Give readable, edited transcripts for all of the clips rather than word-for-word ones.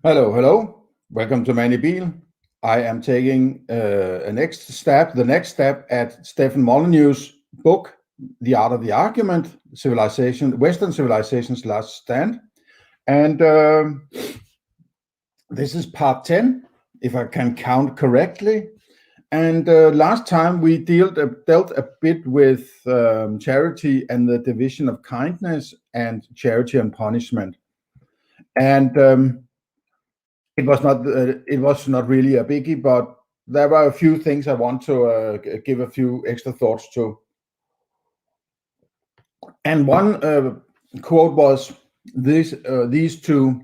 Hello, hello. Welcome to Mandibil. I am taking the next step at Stefan Molyneux' book, The Art of the Argument, Western Civilization's Last Stand. And this is part 10, if I can count correctly. And last time we dealt a bit with charity and the division of kindness and charity and punishment. And it was not really a biggie, but there were a few things I want to give a few extra thoughts to. And one quote was these two: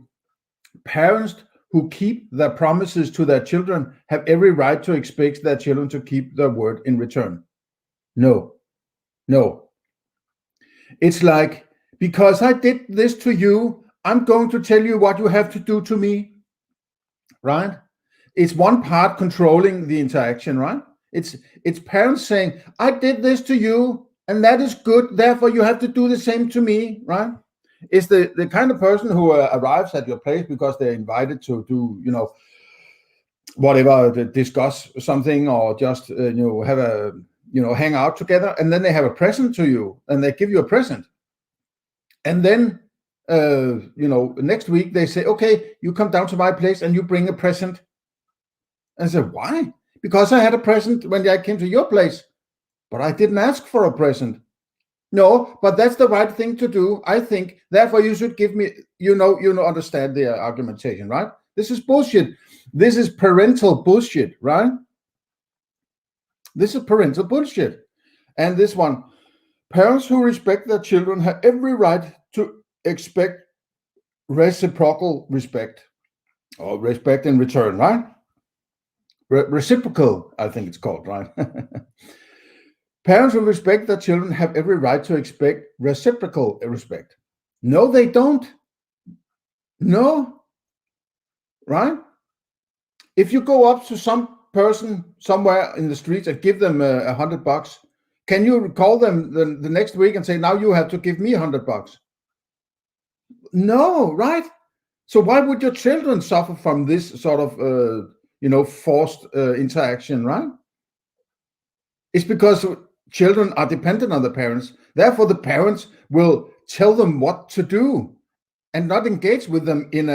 parents who keep their promises to their children have every right to expect their children to keep their word in return. No. It's like, because I did this to you, I'm going to tell you what you have to do to me. Right? It's one part controlling the interaction, right? It's parents saying, I did this to you, and that is good, therefore you have to do the same to me, right? It's the kind of person who arrives at your place because they're invited to do, whatever, to discuss something, or just, have a, hang out together, and then they have a present to you, and they give you a present. And then next week they say, okay, you come down to my place and you bring a present. And I said, why? Because I had a present when I came to your place, but I didn't ask for a present. No, but that's the right thing to do, I think. Therefore, you should give me, understand the argumentation, right? This is bullshit. This is parental bullshit, right? This is parental bullshit. And this one, parents who respect their children have every right to expect reciprocal respect, or respect in return, right? Reciprocal, I think it's called, right? Parents who respect their children have every right to expect reciprocal respect. No, they don't. No, right? If you go up to some person somewhere in the streets and give them $100, can you call them the next week and say, now you have to give me $100? No, right? So why would your children suffer from this sort of, forced interaction, right? It's because children are dependent on the parents. Therefore, the parents will tell them what to do and not engage with them in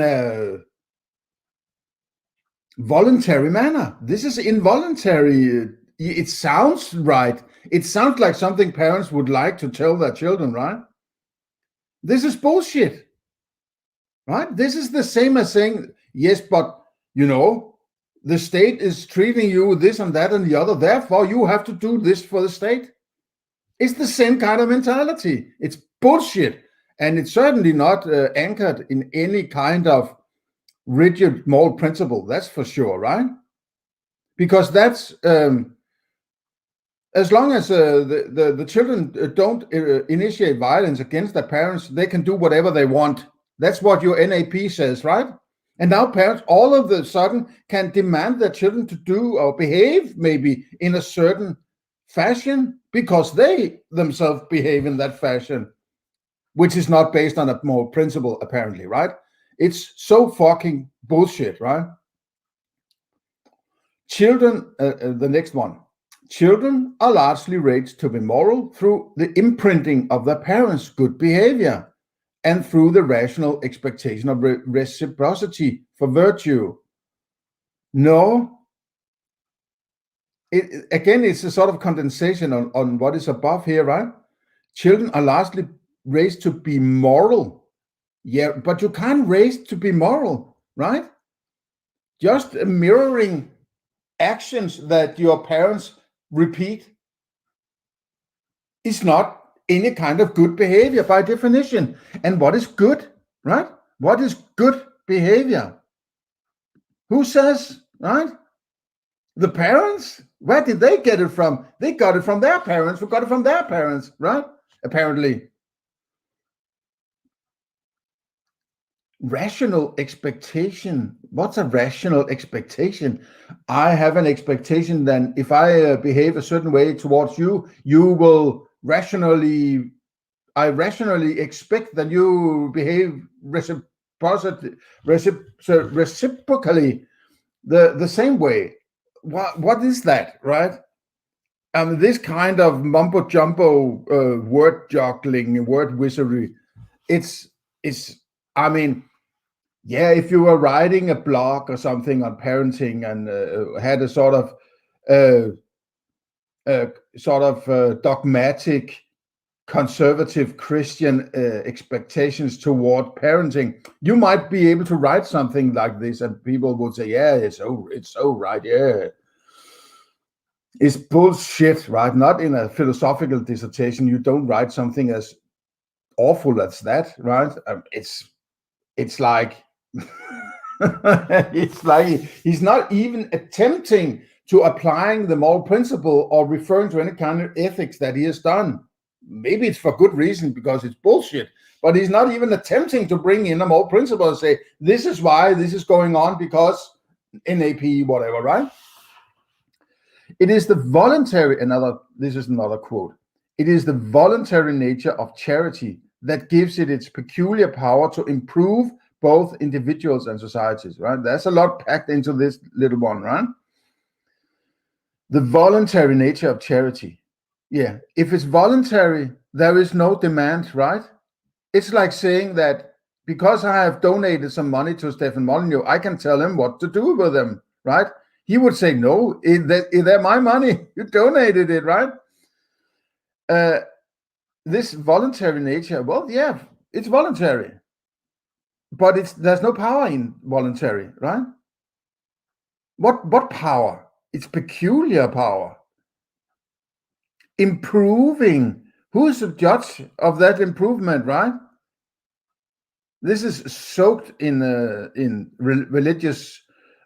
a voluntary manner. This is involuntary. It sounds right. It sounds like something parents would like to tell their children, right? This is bullshit, right? This is the same as saying, yes, but, the state is treating you with this and that and the other, therefore you have to do this for the state. It's the same kind of mentality. It's bullshit. And it's certainly not anchored in any kind of rigid moral principle, that's for sure, right? Because that's, as long as the children don't initiate violence against their parents, they can do whatever they want. That's what your NAP says, right? And now parents all of a sudden can demand their children to do or behave maybe in a certain fashion because they themselves behave in that fashion, which is not based on a moral principle, apparently, right? It's so fucking bullshit, right? Children, the next one. Children are largely raised to be moral through the imprinting of their parents' good behavior and through the rational expectation of reciprocity for virtue. No. Again, it's a sort of condensation on what is above here, right? Children are largely raised to be moral. Yeah, but you can't raise to be moral, right? Just mirroring actions that your parents repeat is not any kind of good behavior by definition. And what is good, right? What is good behavior? Who says, right? The parents? Where did they get it from? They got it from their parents, who got it from their parents, right? Apparently. Rational expectation. What's a rational expectation? I have an expectation that if I behave a certain way towards you, you will rationally expect that you behave reciprocally the same way. What is that, right? This kind of mumbo jumbo word juggling, word wizardry, it's I mean, yeah, if you were writing a blog or something on parenting and had a sort of dogmatic conservative Christian expectations toward parenting, you might be able to write something like this, and people would say, yeah, it's so right, yeah. It's bullshit, right? Not in a philosophical dissertation. You don't write something as awful as that, right? It's like it's like he's not even attempting to applying the moral principle or referring to any kind of ethics that he has done. Maybe it's for good reason, because it's bullshit, but he's not even attempting to bring in a moral principle and say, this is why this is going on, because NAP, whatever, right? It is the voluntary, this is another quote. It is the voluntary nature of charity that gives it its peculiar power to improve both individuals and societies, right? There's a lot packed into this little one, right? The voluntary nature of charity. Yeah, if it's voluntary, there is no demand, right? It's like saying that because I have donated some money to Stefan Molyneux, I can tell him what to do with them, right? He would say, no, they're my money. You donated it, right? This voluntary nature, well, yeah, it's voluntary, but there's no power in voluntary, right? What power? It's peculiar power. Improving. Who is the judge of that improvement, right? This is soaked in religious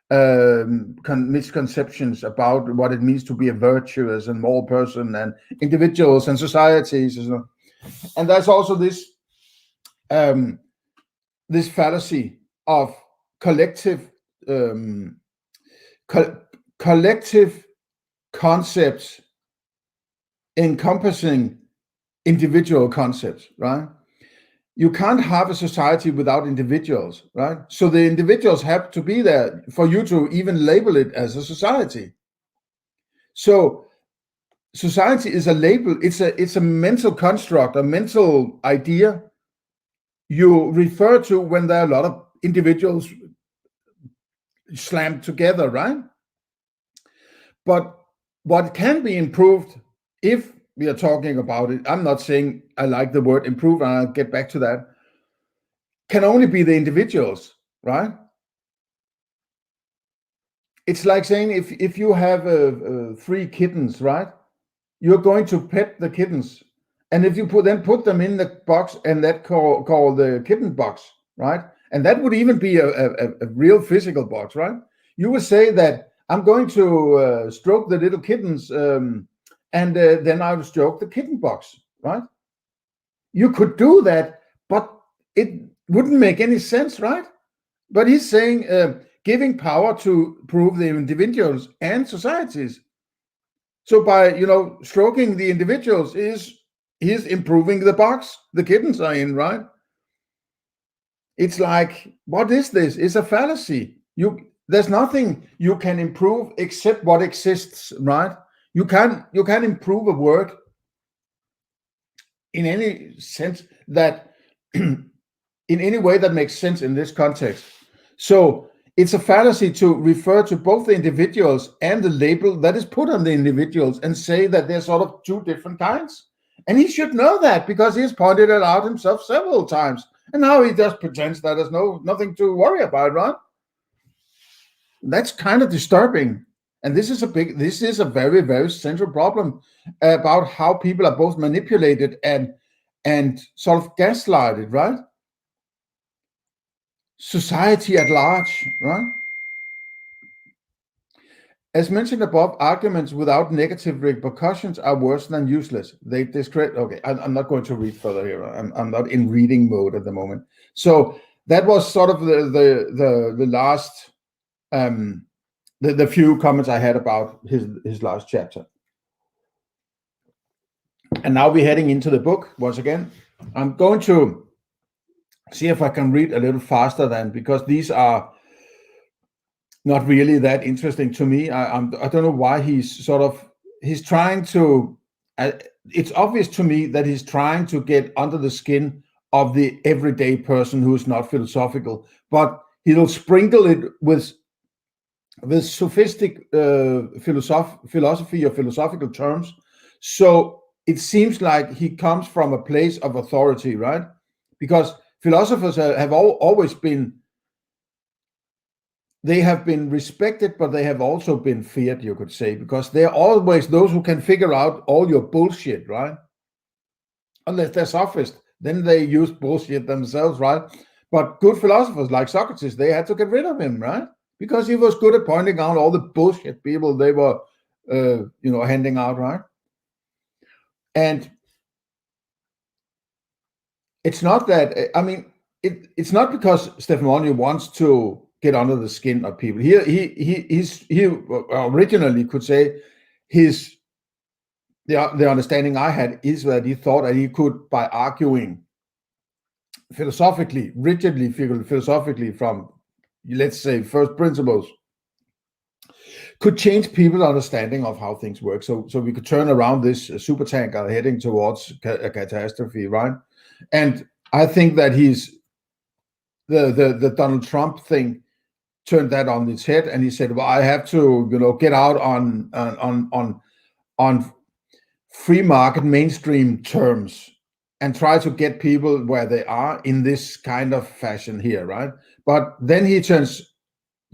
misconceptions about what it means to be a virtuous and moral person, and individuals and societies, and there's also this this fallacy of collective collective concepts encompassing individual concepts, right? You can't have a society without individuals, right? So the individuals have to be there for you to even label it as a society. So society is a label, it's a mental construct, a mental idea you refer to when there are a lot of individuals slammed together, right? But what can be improved, if we are talking about it, I'm not saying I like the word improve, and I'll get back to that, can only be the individuals, right? It's like saying if you have 3 kittens, right? You're going to pet the kittens, and if you put them in the box, and that call the kitten box, right? And that would even be a real physical box, right? You would say that I'm going to stroke the little kittens, and then I will stroke the kitten box, right? You could do that, but it wouldn't make any sense, right? But he's saying giving power to prove the individuals and societies. So by stroking the individuals he's improving the box the kittens are in, right? It's like, what is this? It's a fallacy. There's nothing you can improve except what exists, right? You can improve a word in any sense that in any way that makes sense in this context. So it's a fallacy to refer to both the individuals and the label that is put on the individuals and say that they're sort of 2 different kinds. And he should know that, because he's pointed it out himself several times. And now he just pretends that there's nothing to worry about, right? That's kind of disturbing. And this is a very, very central problem about how people are both manipulated and sort of gaslighted, right? Society at large, right? As mentioned above, arguments without negative repercussions are worse than useless. They discredit. Okay, I'm not going to read further here. I'm not in reading mode at the moment. So that was sort of the last the few comments I had about his last chapter. And now we're heading into the book once again. I'm going to see if I can read a little faster then, because these are not really that interesting to me. I don't know why he's trying to. It's obvious to me that he's trying to get under the skin of the everyday person who is not philosophical, but he'll sprinkle it with sophistic philosophy or philosophical terms. So it seems like he comes from a place of authority, right? Because philosophers have always been, they have been respected, but they have also been feared, you could say, because they're always those who can figure out all your bullshit, right? Unless they're sophists, then they use bullshit themselves, right? But good philosophers like Socrates, they had to get rid of him, right? Because he was good at pointing out all the bullshit people they were, handing out, right? And it's not that, it's not because Stefan Molyneux wants to get under the skin of people. He originally could say the understanding I had is that he thought that he could, by arguing rigidly philosophically from, let's say, first principles, could change people's understanding of how things work. So we could turn around this super tanker heading towards a catastrophe, right? And I think that the Donald Trump thing turned that on its head, and he said, well, I have to, get out on free market mainstream terms and try to get people where they are in this kind of fashion here, right? But then he turns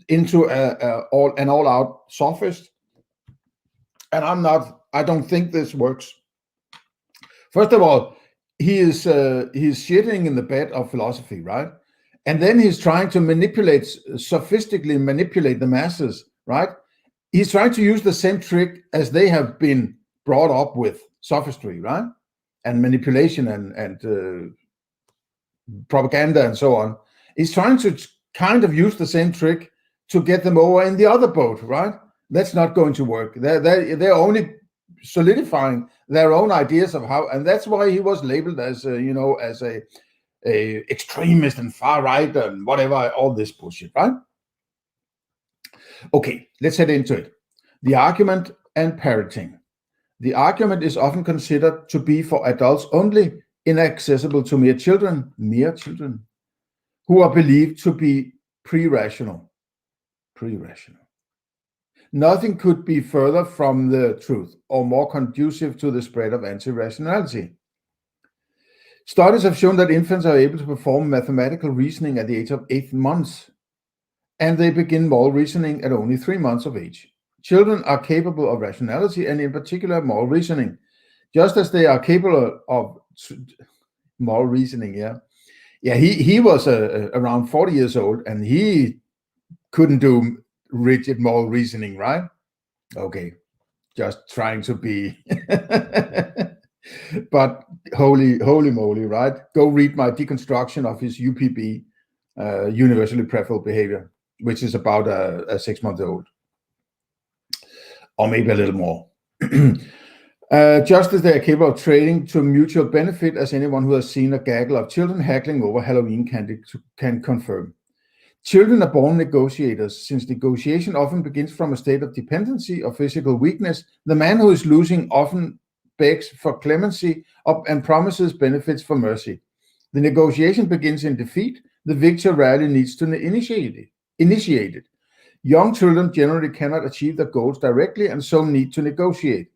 into an all-out sophist, and I don't think this works. First of all, he's shitting in the bed of philosophy, right? And then he's trying to sophistically manipulate the masses, right? He's trying to use the same trick as they have been brought up with, sophistry, right? And manipulation and propaganda and so on. He's trying to kind of use the same trick to get them over in the other boat, right? That's not going to work. They're only solidifying their own ideas of how, and that's why he was labeled as a extremist and far right and whatever, all this bullshit, right? Okay, let's head into it. The argument and parroting. The argument is often considered to be for adults only, inaccessible to mere children, who are believed to be pre-rational. Nothing could be further from the truth or more conducive to the spread of anti-rationality. Studies have shown that infants are able to perform mathematical reasoning at the age of 8 months, and they begin moral reasoning at only 3 months of age. Children are capable of rationality and in particular moral reasoning, just as they are capable of moral reasoning. He was around 40 years old and he couldn't do rigid moral reasoning, right? Okay, just trying to be but holy moly, right? Go read my deconstruction of his UPB, universally preferable behavior, which is about a 6-month-old, or maybe a little more. Just as they are capable of trading to mutual benefit, as anyone who has seen a gaggle of children haggling over Halloween candy can confirm. Children are born negotiators, since negotiation often begins from a state of dependency or physical weakness. The man who is losing often begs for clemency and promises benefits for mercy. The negotiation begins in defeat. The victor rarely needs to initiate it. Young children generally cannot achieve their goals directly and so need to negotiate.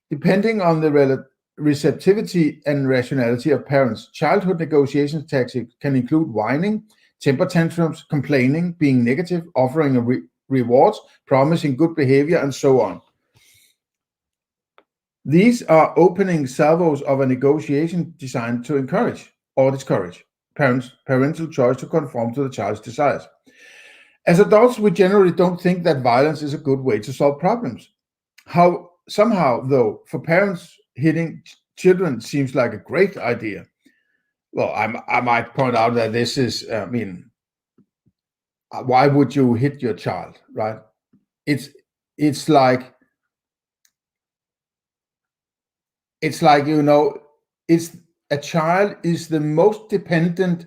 Depending on the receptivity and rationality of parents, childhood negotiation tactics can include whining, temper tantrums, complaining, being negative, offering rewards, promising good behavior, and so on. These are opening salvos of a negotiation designed to encourage or discourage parental choice to conform to the child's desires. As adults, we generally don't think that violence is a good way to solve problems. Somehow, though, for parents, hitting children seems like a great idea. Well, I might point out that this is, why would you hit your child, right? It's like, a child is the most dependent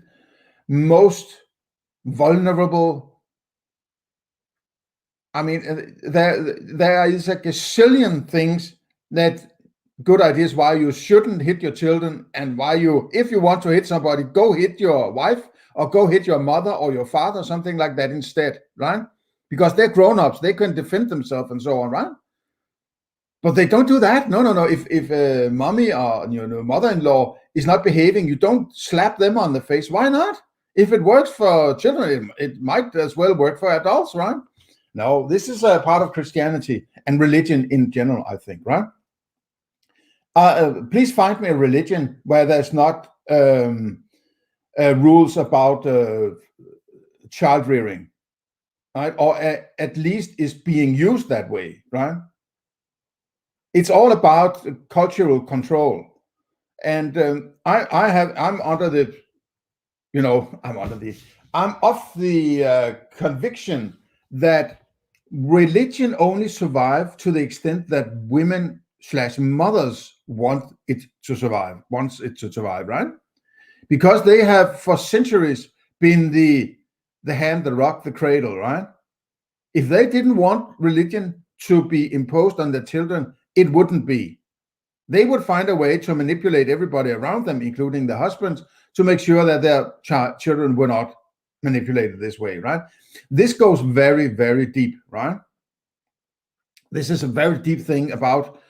most vulnerable. I mean, there is a gazillion things that good ideas why you shouldn't hit your children, and why you, if you want to hit somebody, go hit your wife or go hit your mother or your father, something like that instead, right? Because they're grown-ups, they can defend themselves and so on, right? But they don't do that. No. If mommy or mother-in-law is not behaving, you don't slap them on the face. Why not? If it works for children, it might as well work for adults, right? No, this is a part of Christianity and religion in general, I think, right? Please find me a religion where there's not rules about child rearing, right? Or at least is being used that way, right? It's all about cultural control, and I'm of the conviction that religion only survives to the extent that women/mothers wants it to survive, right? Because they have for centuries been the hand that rocked the cradle, right? If they didn't want religion to be imposed on their children, it wouldn't be. They would find a way to manipulate everybody around them, including the husbands, to make sure that their children were not manipulated this way, right? This goes very, very deep, right? This is a very deep thing about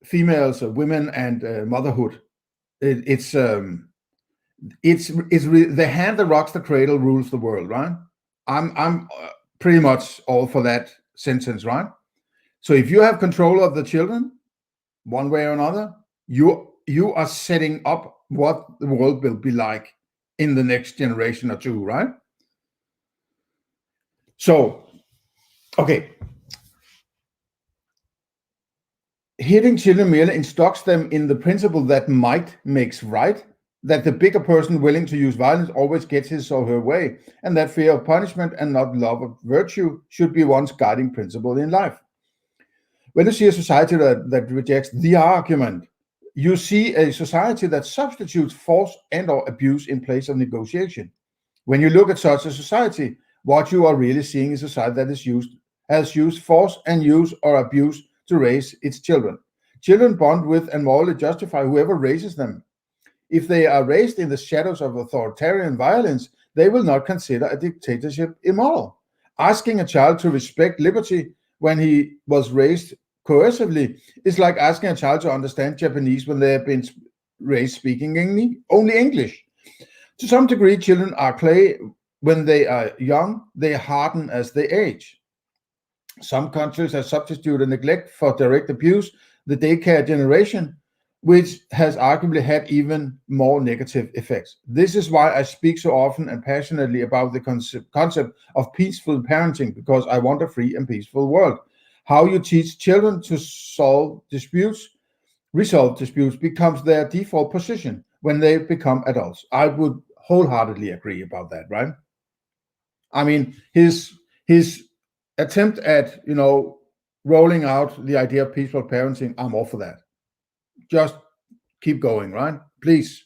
females, women, and motherhood. It's the hand that rocks the cradle rules the world, right? I'm pretty much all for that sentence, right? So if you have control of the children, one way or another, you are setting up what the world will be like in the next generation or two, right? So, okay. Hitting children merely instructs them in the principle that might makes right, that the bigger person willing to use violence always gets his or her way, and that fear of punishment and not love of virtue should be one's guiding principle in life. When you see a society that rejects the argument, you see a society that substitutes force and or abuse in place of negotiation. When you look at such a society, what you are really seeing is a society that has used force and use or abuse to raise its children. Children bond with and morally justify whoever raises them. If they are raised in the shadows of authoritarian violence, they will not consider a dictatorship immoral. Asking a child to respect liberty when he was raised coercively is like asking a child to understand Japanese when they have been raised speaking only English. To some degree, children are clay. When they are young, they harden as they age. Some countries have substituted neglect for direct abuse, the daycare generation, which has arguably had even more negative effects. This is why I speak so often and passionately about the concept of peaceful parenting, because I want a free and peaceful world. How you teach children to resolve disputes becomes their default position when they become adults. I would wholeheartedly agree about that, right? I mean, his attempt at, rolling out the idea of peaceful parenting, I'm all for that. Just keep going, right? Please.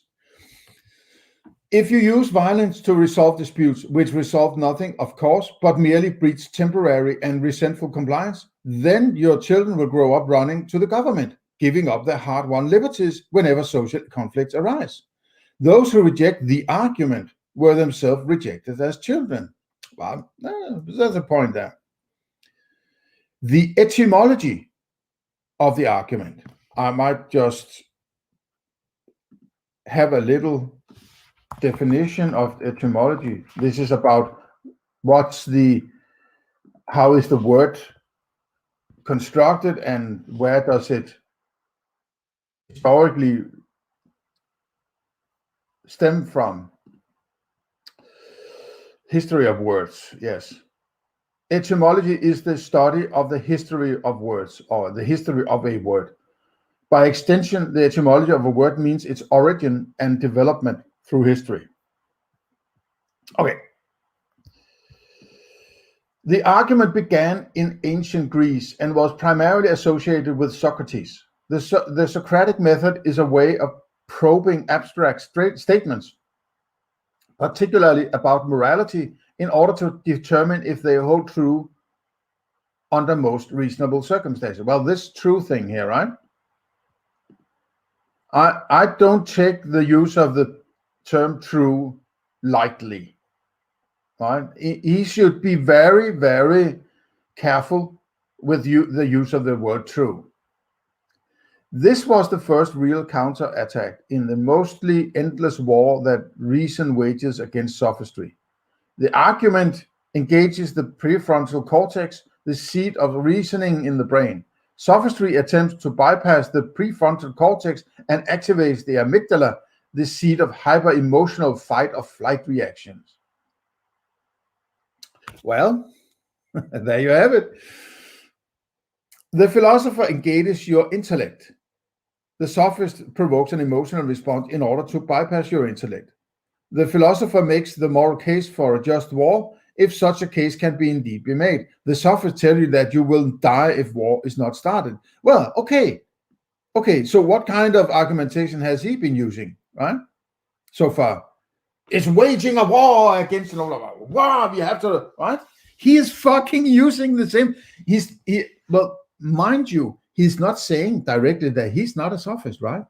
If you use violence to resolve disputes, which resolve nothing, of course, but merely breeds temporary and resentful compliance, then your children will grow up running to the government, giving up their hard-won liberties whenever social conflicts arise. Those who reject the argument were themselves rejected as children. Well, there's a point there. The etymology of the argument. I might just have a little definition of etymology. This is about how is the word constructed and where does it historically stem from. History of words, yes. Etymology is the study of the history of words, or the history of a word. By extension, the etymology of a word means its origin and development through history. Okay. The argument began in ancient Greece and was primarily associated with Socrates. The Socratic method is a way of probing abstract statements particularly about morality, in order to determine if they hold true under most reasonable circumstances. Well, this true thing here, right? I don't take the use of the term true lightly, right? He should be very, very careful with the use of the word true. This was the first real counterattack in the mostly endless war that reason wages against sophistry. The argument engages the prefrontal cortex, the seat of reasoning in the brain. Sophistry attempts to bypass the prefrontal cortex and activates the amygdala, the seat of hyper-emotional fight or flight reactions. Well, there you have it. The philosopher engages your intellect. The sophist provokes an emotional response in order to bypass your intellect. The philosopher makes the moral case for a just war, if such a case can be indeed be made. The sophist tells you that you will die if war is not started. Well, okay, so what kind of argumentation has he been using, right, so far? It's waging a war against war, we have to, right? He is fucking using the same, well, mind you, he's not saying directly that he's not a sophist, right?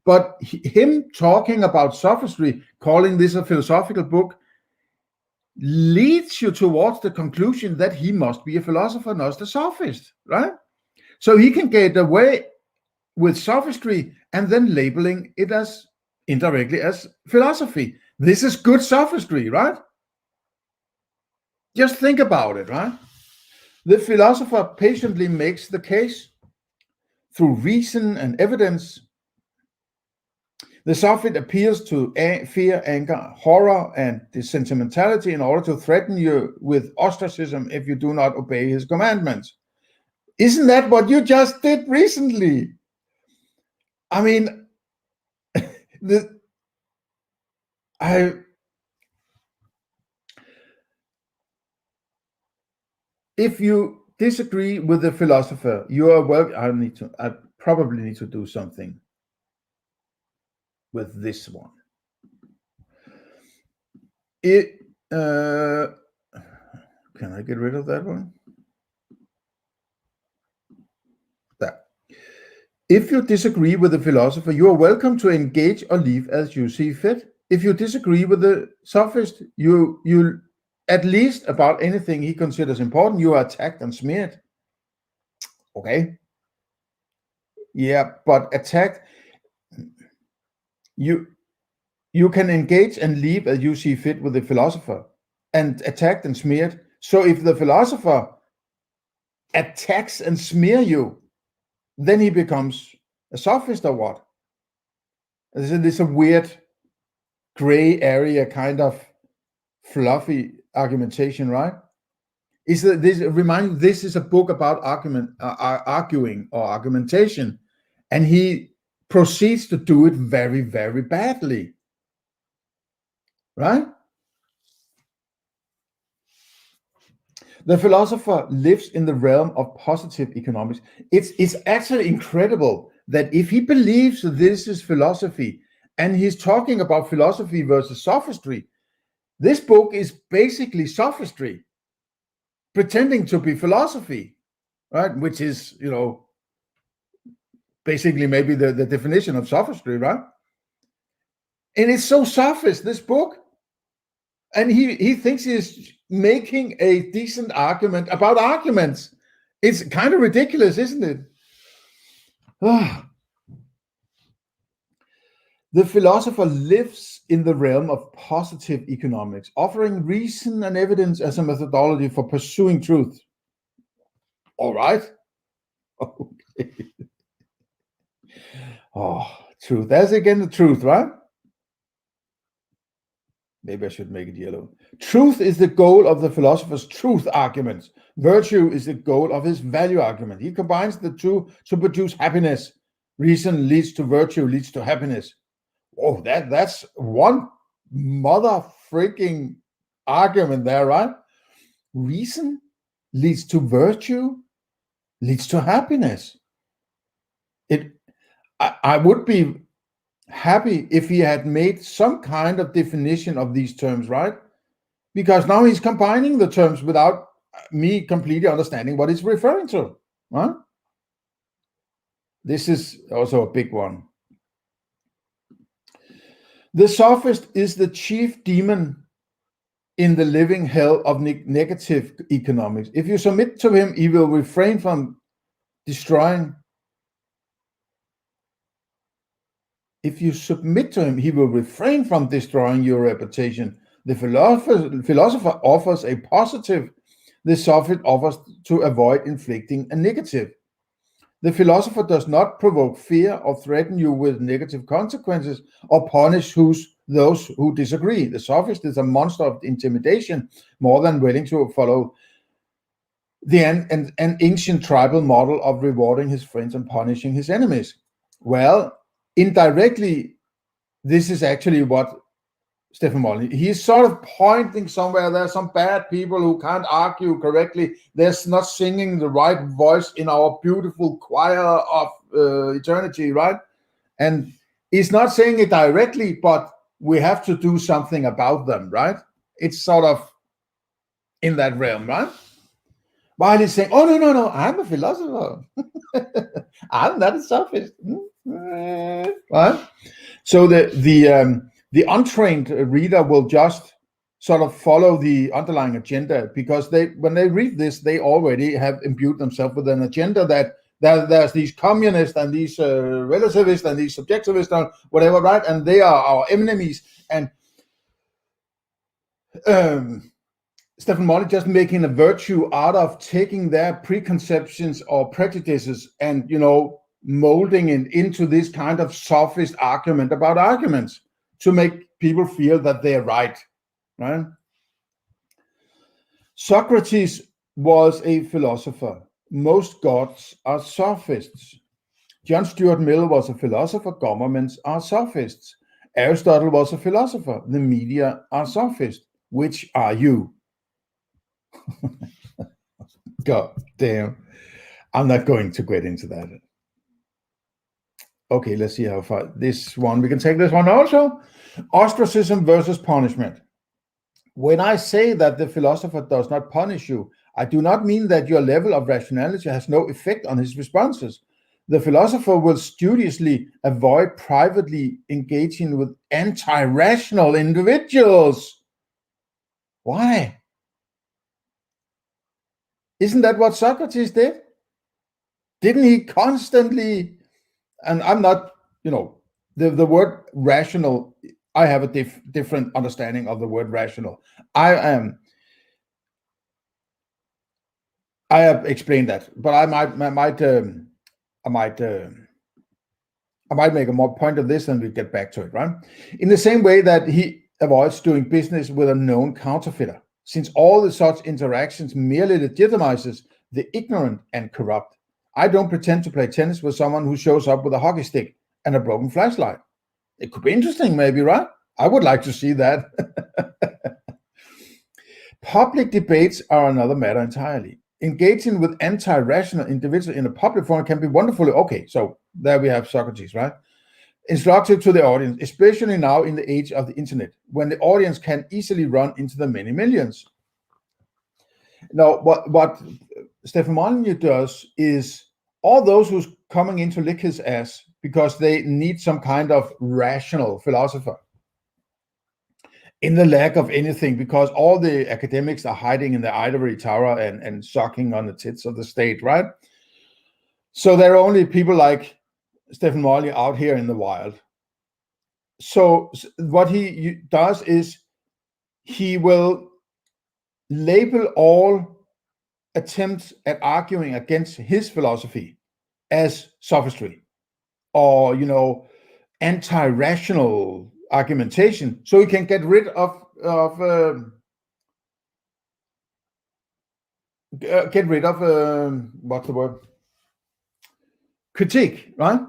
But him talking about sophistry, calling this a philosophical book, leads you towards the conclusion that he must be a philosopher, not a sophist, right? So he can get away with sophistry and then labeling it as indirectly as philosophy. This is good sophistry, right? Just think about it, right? The philosopher patiently makes the case through reason and evidence. The sophist appeals to fear, anger, horror, and the sentimentality in order to threaten you with ostracism if you do not obey his commandments. Isn't that what you just did recently? I mean, if you disagree with the philosopher, you are welcome. I probably need to do something with this one. Can I get rid of that one? There. If you disagree with the philosopher, you are welcome to engage or leave as you see fit. If you disagree with the sophist, you at least about anything he considers important, you are attacked and smeared. Okay. Yeah, but attacked, you can engage and leave as you see fit with the philosopher, and attacked and smeared. So if the philosopher attacks and smear you, then he becomes a sophist or what? This is a weird gray area kind of fluffy argumentation, right? This is a book about arguing or argumentation, and he proceeds to do it very, very badly, right? The philosopher lives in the realm of positive economics. It's actually incredible that if he believes that this is philosophy, and he's talking about philosophy versus sophistry, this book is basically sophistry, pretending to be philosophy, right? Which is, basically maybe the definition of sophistry, right? And it's so sophist, this book. And he thinks he's making a decent argument about arguments. It's kind of ridiculous, isn't it? The philosopher lives in the realm of positive economics, offering reason and evidence as a methodology for pursuing truth. All right. Okay. Oh, truth. That's again the truth, right? Maybe I should make it yellow. Truth is the goal of the philosopher's truth arguments. Virtue is the goal of his value argument. He combines the two to produce happiness. Reason leads to virtue, leads to happiness. Oh, that's one mother freaking argument there, right? Reason leads to virtue, leads to happiness. I would be happy if he had made some kind of definition of these terms, right? Because now he's combining the terms without me completely understanding what he's referring to, right? This is also a big one. The sophist is the chief demon in the living hell of negative economics. If you submit to him, he will refrain from destroying. If you submit to him, he will refrain from destroying your reputation. The philosopher offers a positive, the sophist offers to avoid inflicting a negative. The philosopher does not provoke fear or threaten you with negative consequences or punish those who disagree. The sophist is a monster of intimidation, more than willing to follow an ancient tribal model of rewarding his friends and punishing his enemies. Well, indirectly, this is actually what Stefan Molyneux, he's sort of pointing somewhere. There's some bad people who can't argue correctly. They're not singing the right voice in our beautiful choir of eternity, right? And he's not saying it directly, but we have to do something about them, right? It's sort of in that realm, right? While he's saying, oh, no, I'm a philosopher. I'm not a sophist. Right? So the untrained reader will just sort of follow the underlying agenda, because when they read this, they already have imbued themselves with an agenda that there's these communists and these relativists and these subjectivists and whatever, right? And they are our enemies. And Stefan Molyneux just making a virtue out of taking their preconceptions or prejudices and, molding it into this kind of sophist argument about arguments to make people feel that they're right? Socrates was a philosopher. Most gods are sophists. John Stuart Mill was a philosopher. Governments are sophists. Aristotle was a philosopher. The media are sophists. Which are you? God damn. I'm not going to get into that. Okay, let's see how far this one. We can take this one also. Ostracism versus punishment. When I say that the philosopher does not punish you, I do not mean that your level of rationality has no effect on his responses. The philosopher will studiously avoid privately engaging with anti-rational individuals. Why? Isn't that what Socrates did? Didn't he constantly, and I'm not, the word rational, I have a different understanding of the word rational. I have explained that, but I might make a more point of this and we get back to it, right? In the same way that he avoids doing business with a known counterfeiter, since all the such interactions merely legitimizes the ignorant and corrupt. I don't pretend to play tennis with someone who shows up with a hockey stick and a broken flashlight. It could be interesting, maybe, right? I would like to see that. Public debates are another matter entirely. Engaging with anti-rational individuals in a public forum can be wonderfully, okay, so there we have Socrates, right? Instructive to the audience, especially now in the age of the internet, when the audience can easily run into the many millions. Now, what Stefan Molyneux does is all those who's coming in to lick his ass because they need some kind of rational philosopher in the lack of anything, because all the academics are hiding in the ivory tower and sucking on the tits of the state, right? So there are only people like Stefan Molyneux out here in the wild. So what he does is he will label all attempts at arguing against his philosophy as sophistry or, anti-rational argumentation, so he can get rid of what's the word? Critique, right?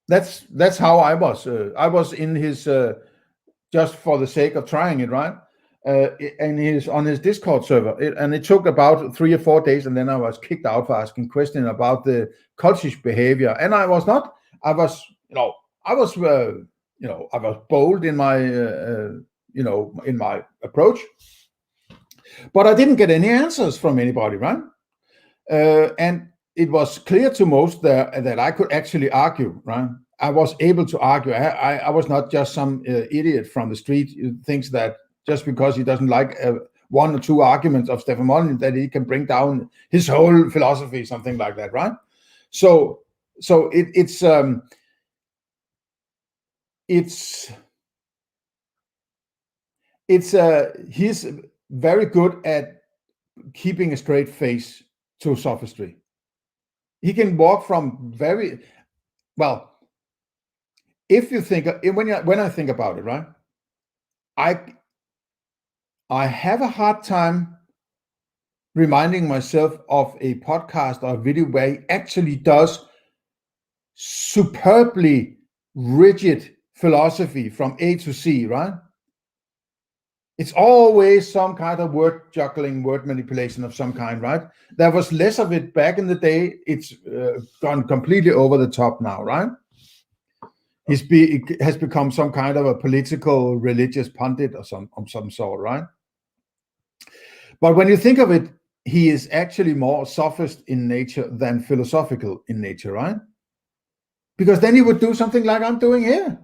That's how I was. I was in his just for the sake of trying it, right? And on his Discord server, and it took about 3 or 4 days, and then I was kicked out for asking questions about the cultish behavior. And I was I was bold in my in my approach, but I didn't get any answers from anybody, right? And it was clear to most that I could actually argue, right? I was able to argue. I was not just some idiot from the street who thinks that just because he doesn't like one or two arguments of Stefan Molyneux that he can bring down his whole philosophy, something like that, right? So he's very good at keeping a straight face to sophistry. He can walk from very well. If you think when I think about it, right, I have a hard time reminding myself of a podcast or a video where he actually does superbly rigid philosophy from A to Z, right? It's always some kind of word juggling, word manipulation of some kind, right? There was less of it back in the day. It's gone completely over the top now, right? He has become some kind of a political, religious pundit of some sort, right? But when you think of it, he is actually more sophist in nature than philosophical in nature, right? Because then he would do something like I'm doing here.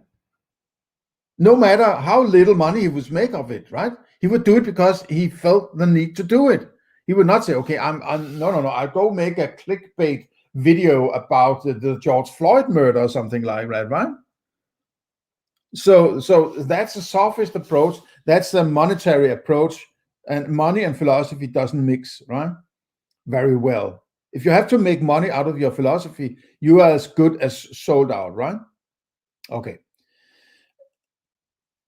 No matter how little money he would make of it, right? He would do it because he felt the need to do it. He would not say, okay, no, I'll go make a clickbait video about the George Floyd murder or something like that, right? So that's a sophist approach. That's a monetary approach, and money and philosophy doesn't mix, right? Very well. If you have to make money out of your philosophy, you are as good as sold out, right? Okay.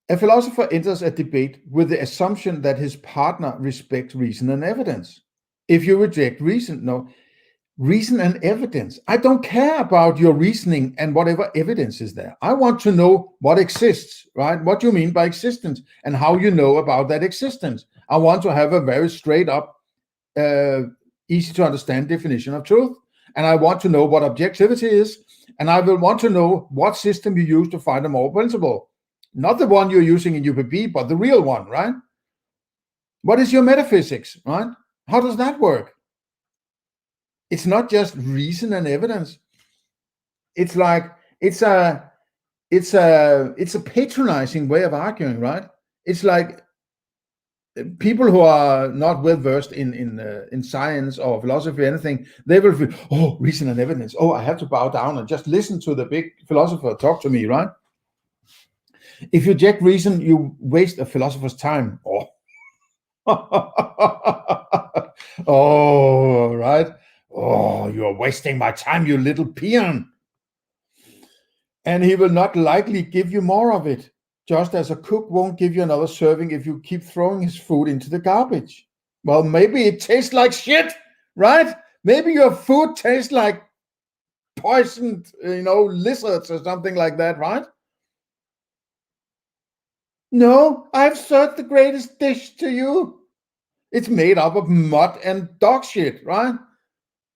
A philosopher enters a debate with the assumption that his partner respects reason and evidence. If you reject reason and evidence. I don't care about your reasoning and whatever evidence is there. I want to know what exists, right? What you mean by existence and how you know about that existence. I want to have a very straight up, easy to understand definition of truth. And I want to know what objectivity is. And I will want to know what system you use to find a moral principle. Not the one you're using in UPB, but the real one, right? What is your metaphysics, right? How does that work? It's not just reason and evidence. It's like it's a patronizing way of arguing, right? It's like people who are not well versed in science or philosophy or anything, they will feel, oh, reason and evidence. Oh, I have to bow down and just listen to the big philosopher talk to me, right? If you reject reason, you waste a philosopher's time. Oh, oh, right. Oh, you're wasting my time, you little peon. And he will not likely give you more of it, just as a cook won't give you another serving if you keep throwing his food into the garbage. Well, maybe it tastes like shit, right? Maybe your food tastes like poisoned, lizards or something like that, right? No, I've served the greatest dish to you. It's made up of mud and dog shit, right?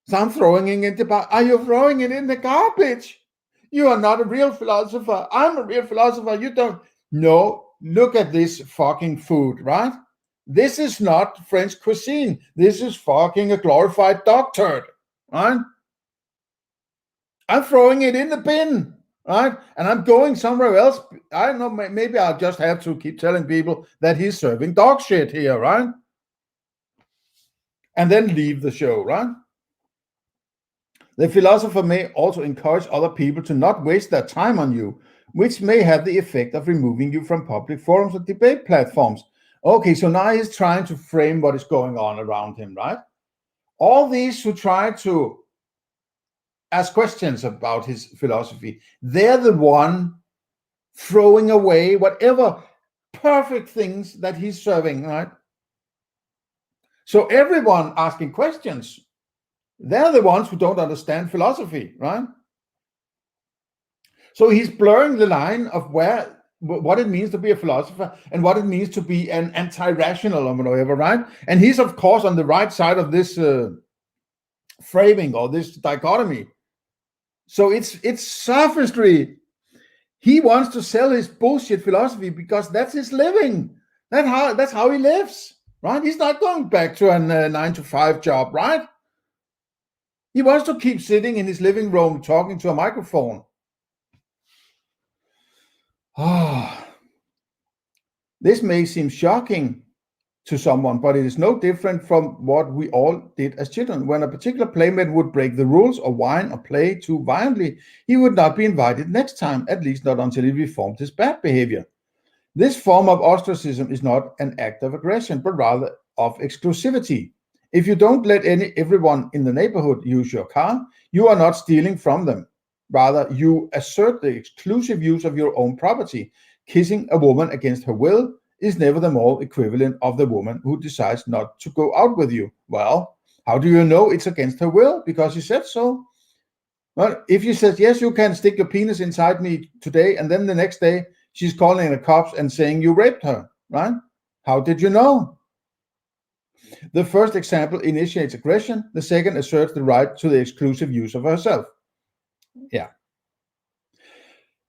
So I'm throwing it in the Are you throwing it in the garbage? You are not a real philosopher. I'm a real philosopher. You don't. No, look at this fucking food, right? This is not French cuisine. This is fucking a glorified dog turd, right? I'm throwing it in the bin, right? And I'm going somewhere else. I don't know, maybe I'll just have to keep telling people that he's serving dog shit here, right? And then leave the show, right? The philosopher may also encourage other people to not waste their time on you, which may have the effect of removing you from public forums or debate platforms. Okay, so now he's trying to frame what is going on around him, right? All these who try to ask questions about his philosophy, they're the one throwing away whatever perfect things that he's serving, right? So everyone asking questions, they're the ones who don't understand philosophy, right? So he's blurring the line of what it means to be a philosopher and what it means to be an anti-rational or whatever, right? And he's, of course, on the right side of this framing or this dichotomy. So it's sophistry. He wants to sell his bullshit philosophy because that's his living. That's how he lives, right? He's not going back to a 9-to-5 job, right? He wants to keep sitting in his living room talking to a microphone. This may seem shocking to someone, but it is no different from what we all did as children. When a particular playmate would break the rules or whine or play too violently, he would not be invited next time, at least not until he reformed his bad behavior. This form of ostracism is not an act of aggression, but rather of exclusivity. If you don't let everyone in the neighborhood use your car, you are not stealing from them. Rather, you assert the exclusive use of your own property. Kissing a woman against her will is never the moral equivalent of the woman who decides not to go out with you. Well, how do you know it's against her will? Because she said so. Well, if she says, yes, you can stick your penis inside me today, and then the next day she's calling the cops and saying you raped her, right? How did you know? The first example initiates aggression. The second asserts the right to the exclusive use of herself. Yeah.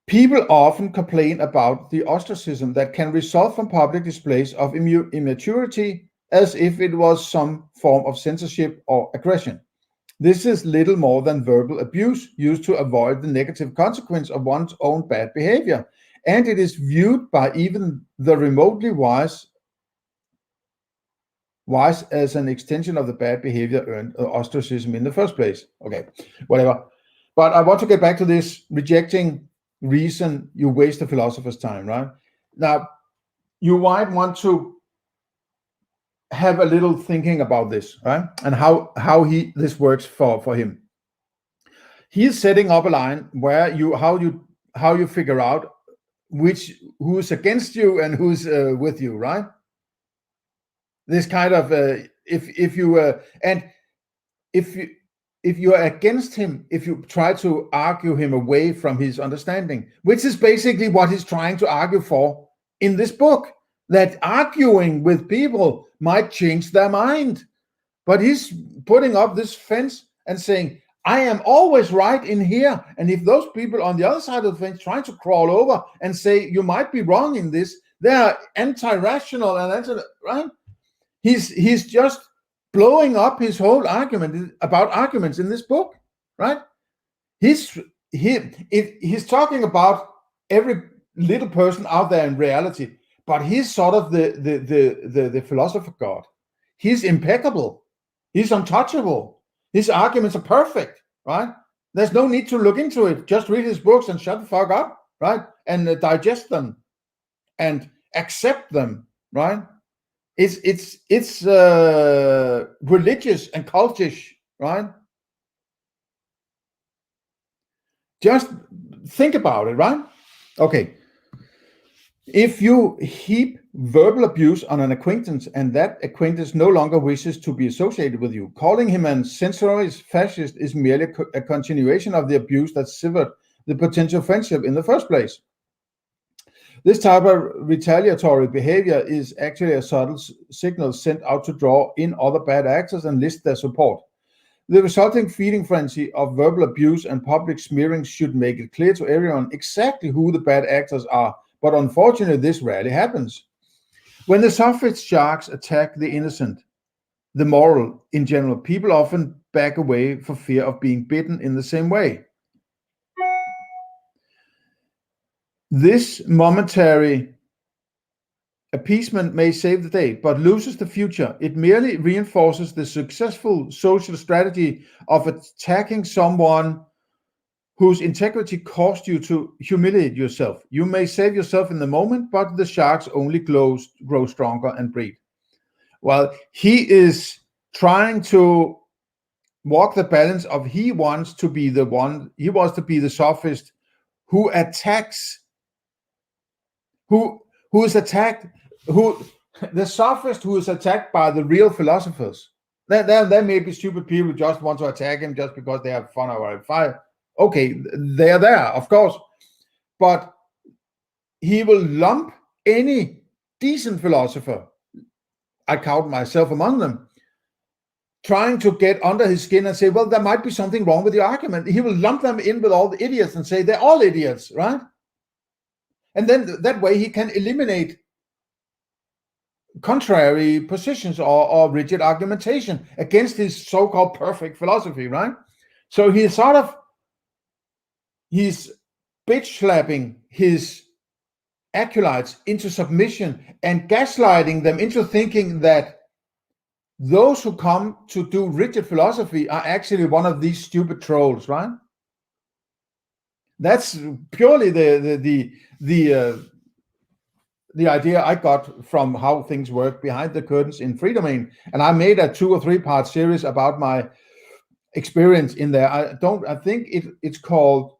People often complain about the ostracism that can result from public displays of immaturity, as if it was some form of censorship or aggression. This is little more than verbal abuse used to avoid the negative consequence of one's own bad behavior, and it is viewed by even the remotely wise as an extension of the bad behavior earned ostracism in the first place. Okay, whatever. But I want to get back to this rejecting reason. You waste the philosopher's time, right? Now, you might want to have a little thinking about this, right? And how this works for him. He's setting up a line where how you figure out who's against you and who's with you, right? This kind of if you are against him, if you try to argue him away from his understanding, which is basically what he's trying to argue for in this book, that arguing with people might change their mind. But he's putting up this fence and saying, I am always right in here. And if those people on the other side of the fence trying to crawl over and say, you might be wrong in this, they are anti-rational and right? He's just blowing up his whole argument about arguments in this book, right? He's talking about every little person out there in reality, but he's sort of the philosopher god. He's impeccable. He's untouchable. His arguments are perfect, right? There's no need to look into it. Just read his books and shut the fuck up, right? And digest them and accept them, right? It's religious and cultish, right? Just think about it, right? Okay. If you heap verbal abuse on an acquaintance and that acquaintance no longer wishes to be associated with you, calling him a censorious fascist is merely a continuation of the abuse that severed the potential friendship in the first place. This type of retaliatory behavior is actually a subtle signal sent out to draw in other bad actors and list their support. The resulting feeding frenzy of verbal abuse and public smearing should make it clear to everyone exactly who the bad actors are, but unfortunately this rarely happens. When the sophist sharks attack the innocent, the moral in general, people often back away for fear of being bitten in the same way. This momentary appeasement may save the day, but loses the future. It merely reinforces the successful social strategy of attacking someone whose integrity caused you to humiliate yourself. You may save yourself in the moment, but the sharks only grow stronger and breed. Well, he is trying to walk the balance of he wants to be the sophist who attacks, the sophist who is attacked by the real philosophers. There may be stupid people who just want to attack him just because they have fun or fire. Okay, they're there, of course. But he will lump any decent philosopher, I count myself among them, trying to get under his skin and say, well, there might be something wrong with the argument. He will lump them in with all the idiots and say they're all idiots, right? And then that way he can eliminate contrary positions or rigid argumentation against his so-called perfect philosophy, right? So he's bitch slapping his acolytes into submission and gaslighting them into thinking that those who come to do rigid philosophy are actually one of these stupid trolls, right? That's purely the idea I got from how things work behind the curtains in free domain. And I made a 2 or 3 part series about my experience in there. I think it's called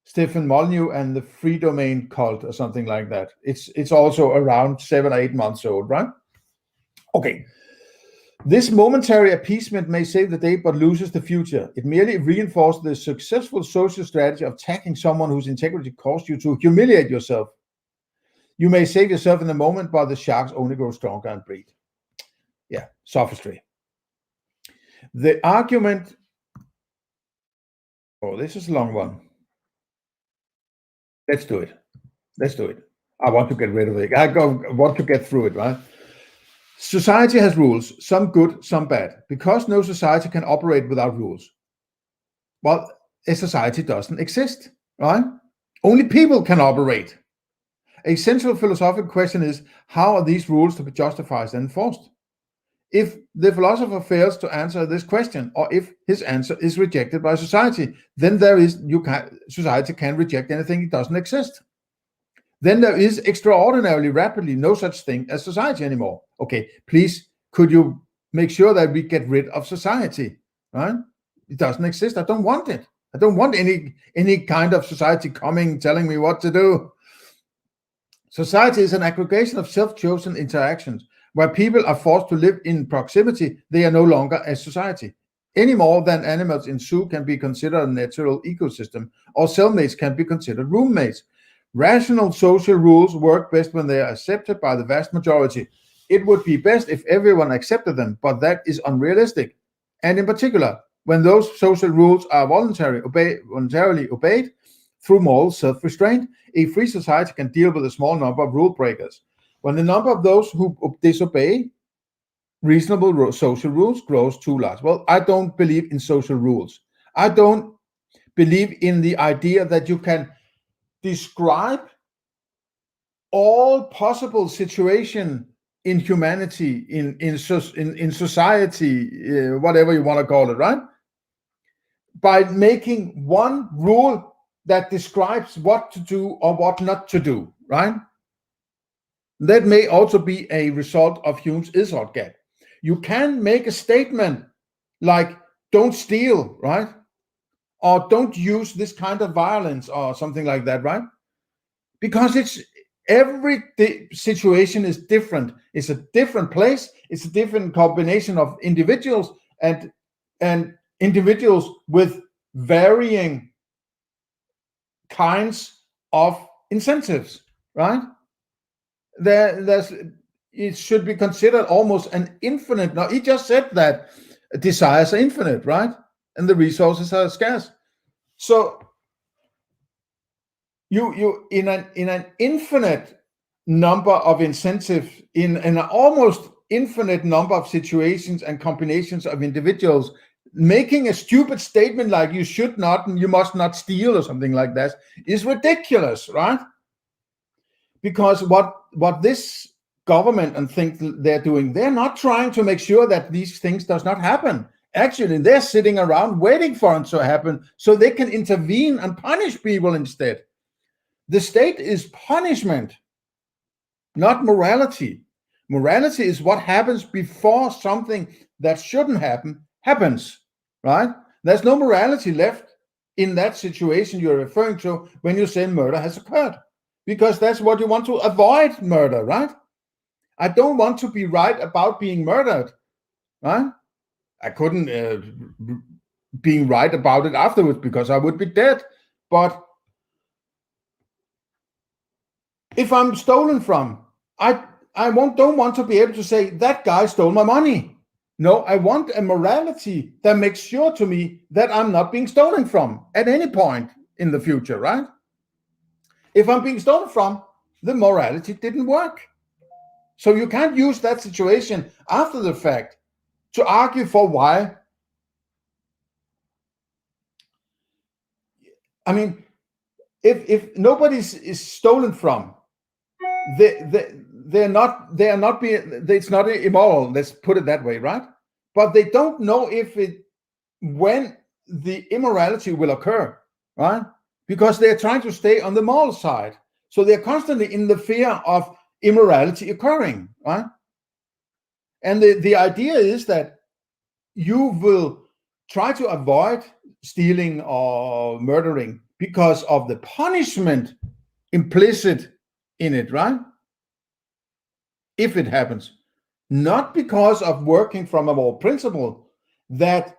Stefan Molyneux and the free domain cult or something like that. It's also around 7 or 8 months old, right? Okay. This momentary appeasement may save the day but loses the future. It merely reinforces the successful social strategy of attacking someone whose integrity caused you to humiliate yourself. You may save yourself in the moment, but the sharks only grow stronger and breed. Yeah, sophistry. The argument... Oh, this is a long one. Let's do it. I want to get rid of it. I want to get through it, right? Society has rules, some good, some bad, because no society can operate without rules. Well, a society doesn't exist, right? Only people can operate. A central philosophical question is, how are these rules to be justified and enforced? If the philosopher fails to answer this question, or if his answer is rejected by society, then society can reject anything, it doesn't exist. Then there is extraordinarily rapidly no such thing as society anymore. Okay, please, could you make sure that we get rid of society, right? It doesn't exist. I don't want it. I don't want any kind of society coming, telling me what to do. Society is an aggregation of self-chosen interactions. Where people are forced to live in proximity, they are no longer a society. Any more than animals in zoo can be considered a natural ecosystem, or cellmates can be considered roommates. Rational social rules work best when they are accepted by the vast majority. It would be best if everyone accepted them, but that is unrealistic. And in particular, when those social rules are voluntarily obeyed through moral self-restraint, a free society can deal with a small number of rule breakers. When the number of those who disobey reasonable social rules grows too large. Well, I don't believe in social rules. I don't believe in the idea that you can describe all possible situation in humanity, in society, whatever you want to call it, right? By making one rule that describes what to do or what not to do, right? That may also be a result of Hume's Isort gap. You can make a statement like, don't steal, right? Or don't use this kind of violence or something like that, right? Because every situation is different. It's a different place. It's a different combination of individuals and individuals with varying kinds of incentives, right? It should be considered almost an infinite. Now, he just said that desires are infinite, right? And the resources are scarce. So you in an infinite number of incentives, in an almost infinite number of situations and combinations of individuals, making a stupid statement like you should not and you must not steal or something like that is ridiculous, right? Because what this government and think they're doing, they're not trying to make sure that these things does not happen. Actually, they're sitting around waiting for it to happen so they can intervene and punish people instead. The state is punishment, not morality. Morality is what happens before something that shouldn't happen happens, right? There's no morality left in that situation you're referring to when you say murder has occurred, because that's what you want to avoid, murder, right? I don't want to be right about being murdered, right? I couldn't being right about it afterwards because I would be dead. But if I'm stolen from, I don't want to be able to say that guy stole my money. No, I want a morality that makes sure to me that I'm not being stolen from at any point in the future, right? if I'm being stolen from, the morality didn't work. So you can't use that situation after the fact to argue for why. I mean, if nobody is stolen from, they're not being, it's not immoral. Let's put it that way, right? But they don't know when the immorality will occur, right? Because they're trying to stay on the moral side. So they're constantly in the fear of immorality occurring, right? And the idea is that you will try to avoid stealing or murdering because of the punishment implicit in it, right? If it happens, not because of working from a moral principle that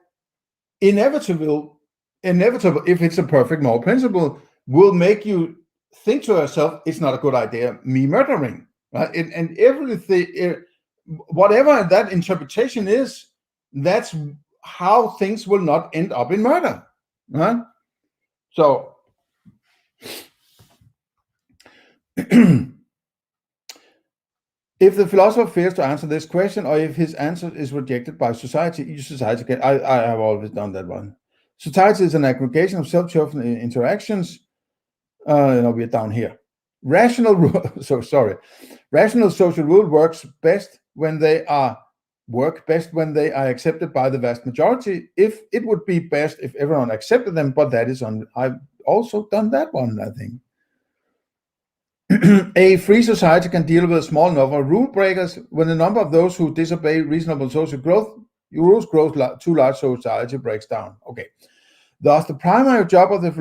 inevitable, if it's a perfect moral principle, will make you think to yourself, it's not a good idea, me murdering, right? And everything, whatever that interpretation is, that's how things will not end up in murder, right? So if the philosopher fails to answer this question, or if his answer is rejected by society, each society can, I have always done that one. Society is an aggregation of self-chosen interactions. We're down here. Rational social rule work best when they are accepted by the vast majority. If it would be best if everyone accepted them, but that is I've also done that one, I think. A free society can deal with a small number of rule breakers. When the number of those who disobey reasonable social rules grows too large, society breaks down. Okay. Thus, the primary job of the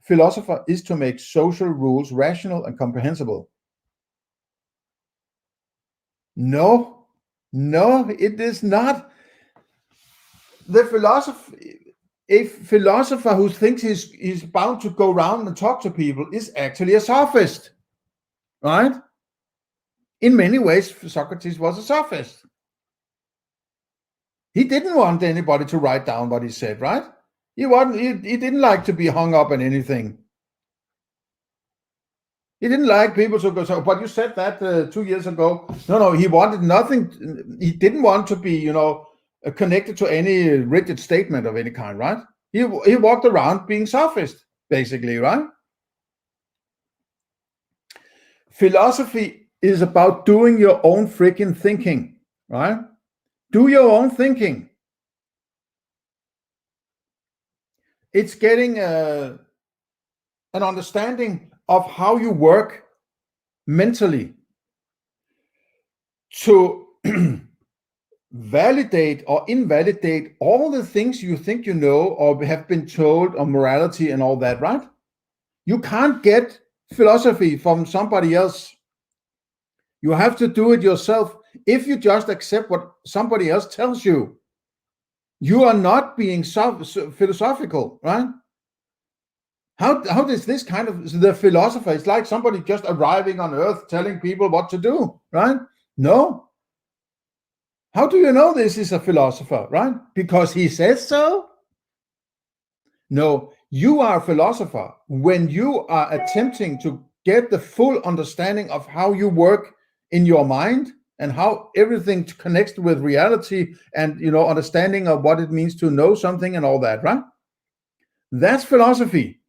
philosopher is to make social rules rational and comprehensible. No, it is not. A philosopher who thinks he's bound to go around and talk to people is actually a sophist, right? In many ways, Socrates was a sophist. He didn't want anybody to write down what he said, right? He didn't like to be hung up on anything. He didn't like people to go, but you said that 2 years ago. No, he wanted nothing. He didn't want to be, connected to any rigid statement of any kind, right? He walked around being sophist, basically, right? Philosophy is about doing your own freaking thinking, right? Do your own thinking. It's getting an understanding of how you work mentally to validate or invalidate all the things you think you know or have been told on morality and all that, right? You can't get philosophy from somebody else. You have to do it yourself. If you just accept what somebody else tells you, you are not being philosophical, right? How does this kind of, the philosopher, it's like somebody just arriving on earth telling people what to do, right? No. How do you know this is a philosopher, right? Because he says so? No, you are a philosopher when you are attempting to get the full understanding of how you work in your mind and how everything connects with reality and, understanding of what it means to know something and all that, right? That's philosophy.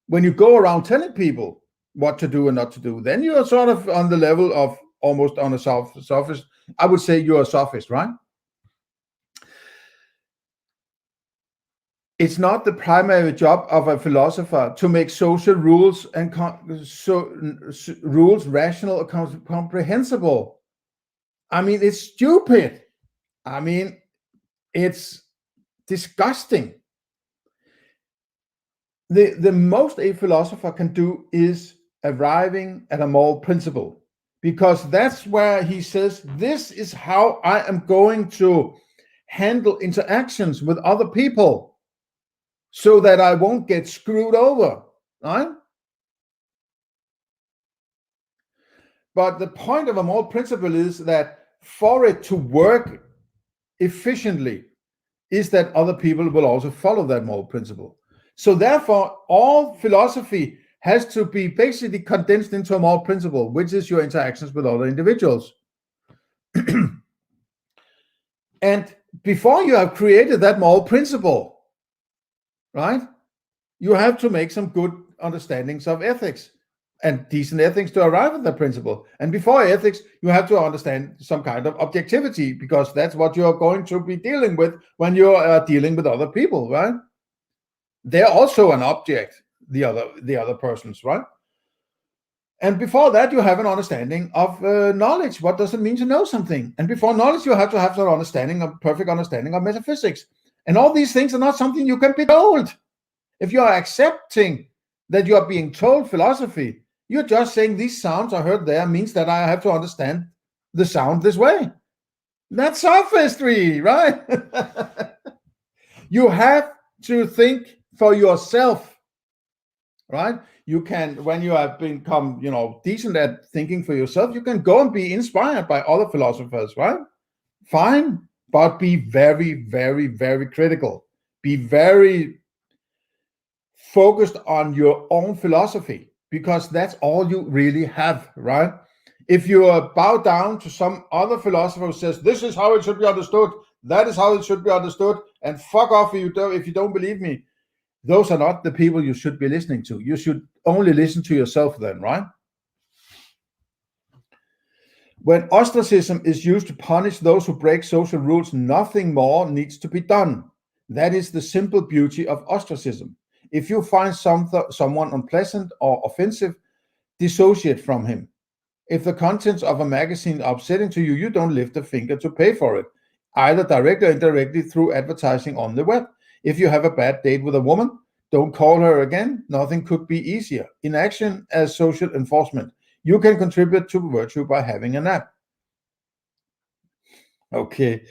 When you go around telling people what to do and not to do, then you are sort of on the level of almost on a sophist. I would say you're a sophist, right? It's not the primary job of a philosopher to make social rules and rules rational and comprehensible. I mean, it's stupid. I mean, it's disgusting. The most a philosopher can do is arriving at a moral principle, because that's where he says, this is how I am going to handle interactions with other people so that I won't get screwed over, right? But the point of a moral principle is that for it to work efficiently is that other people will also follow that moral principle. So therefore, all philosophy has to be basically condensed into a moral principle, which is your interactions with other individuals. And before you have created that moral principle, right, you have to make some good understandings of ethics and decent ethics to arrive at that principle. And before ethics, you have to understand some kind of objectivity, because that's what you're going to be dealing with when you're dealing with other people, right? They're also an object, the other persons, right? And before that, you have an understanding of knowledge. What does it mean to know something? And before knowledge, you have to have that understanding, of perfect understanding of metaphysics. And all these things are not something you can be told. If you are accepting that you are being told philosophy, you're just saying these sounds I heard there means that I have to understand the sound this way. That's sophistry, right? You have to think for yourself, right? You can, when you have become, decent at thinking for yourself, you can go and be inspired by other philosophers, right? Fine, but be very, very, very critical. Be very focused on your own philosophy, because that's all you really have, right? If you bow down to some other philosopher who says, this is how it should be understood, that is how it should be understood, and fuck off if you don't believe me, those are not the people you should be listening to. You should only listen to yourself then, right? When ostracism is used to punish those who break social rules, nothing more needs to be done. That is the simple beauty of ostracism. If you find someone unpleasant or offensive, dissociate from him. If the contents of a magazine are upsetting to you, you don't lift a finger to pay for it, either directly or indirectly through advertising on the web. If you have a bad date with a woman, don't call her again. Nothing could be easier. Inaction as social enforcement. You can contribute to virtue by having a nap. Okay.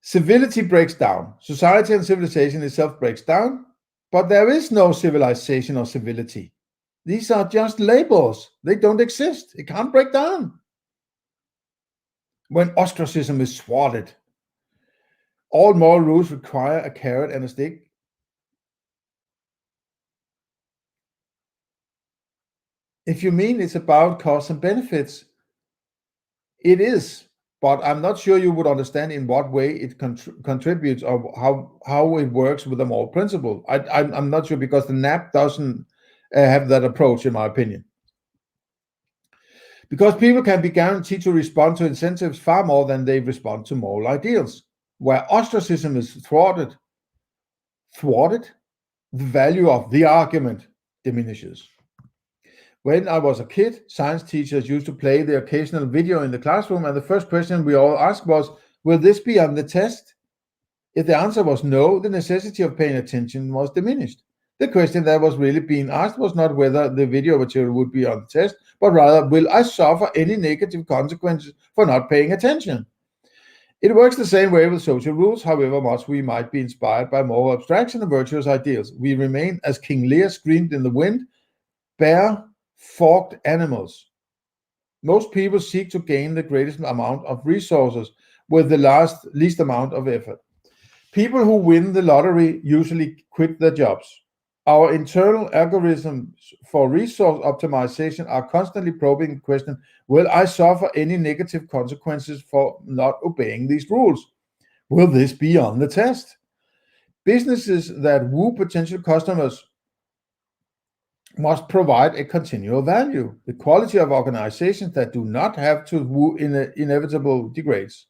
Civility breaks down. Society and civilization itself breaks down, but there is no civilization or civility. These are just labels. They don't exist. It can't break down. When ostracism is swatted, all moral rules require a carrot and a stick. If you mean it's about costs and benefits, it is, but I'm not sure you would understand in what way it contributes, or how it works with the moral principle. I'm not sure, because the NAP doesn't have that approach, in my opinion. Because people can be guaranteed to respond to incentives far more than they respond to moral ideals. Where ostracism is thwarted, the value of the argument diminishes. When I was a kid, science teachers used to play the occasional video in the classroom, and the first question we all asked was, will this be on the test? If the answer was no, the necessity of paying attention was diminished. The question that was really being asked was not whether the video material would be on the test, but rather, will I suffer any negative consequences for not paying attention? It works the same way with social rules, however much we might be inspired by moral abstraction and virtuous ideals. We remain, as King Lear screamed in the wind, bare, forked animals. Most people seek to gain the greatest amount of resources with the least amount of effort. People who win the lottery usually quit their jobs. Our internal algorithms for resource optimization are constantly probing the question, will I suffer any negative consequences for not obeying these rules? Will this be on the test? Businesses that woo potential customers must provide a continual value. The quality of organizations that do not have to woo inevitable degrades.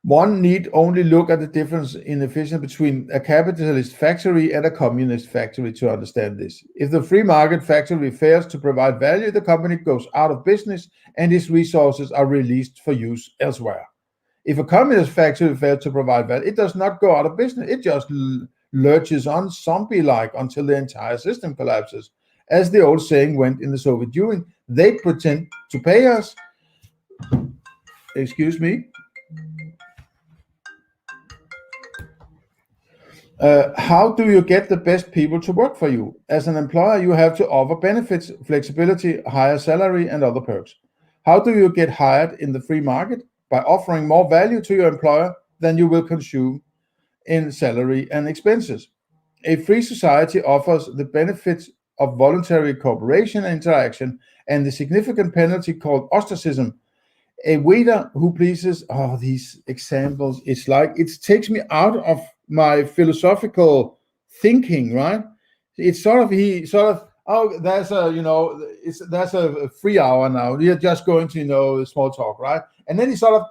One need only look at the difference in efficiency between a capitalist factory and a communist factory to understand this. If the free market factory fails to provide value, the company goes out of business and its resources are released for use elsewhere. If a communist factory fails to provide value, it does not go out of business. It just lurches on zombie-like until the entire system collapses. As the old saying went in the Soviet Union, they pretend to pay us. Excuse me. How do you get the best people to work for you? As an employer, you have to offer benefits, flexibility, higher salary, and other perks. How do you get hired in the free market? By offering more value to your employer than you will consume in salary and expenses. A free society offers the benefits of voluntary cooperation and interaction and the significant penalty called ostracism. A waiter who pleases, these examples, it's like, it takes me out of my philosophical thinking, right? It's sort of, there's a free hour now. We are just going to, small talk, right? And then he sort of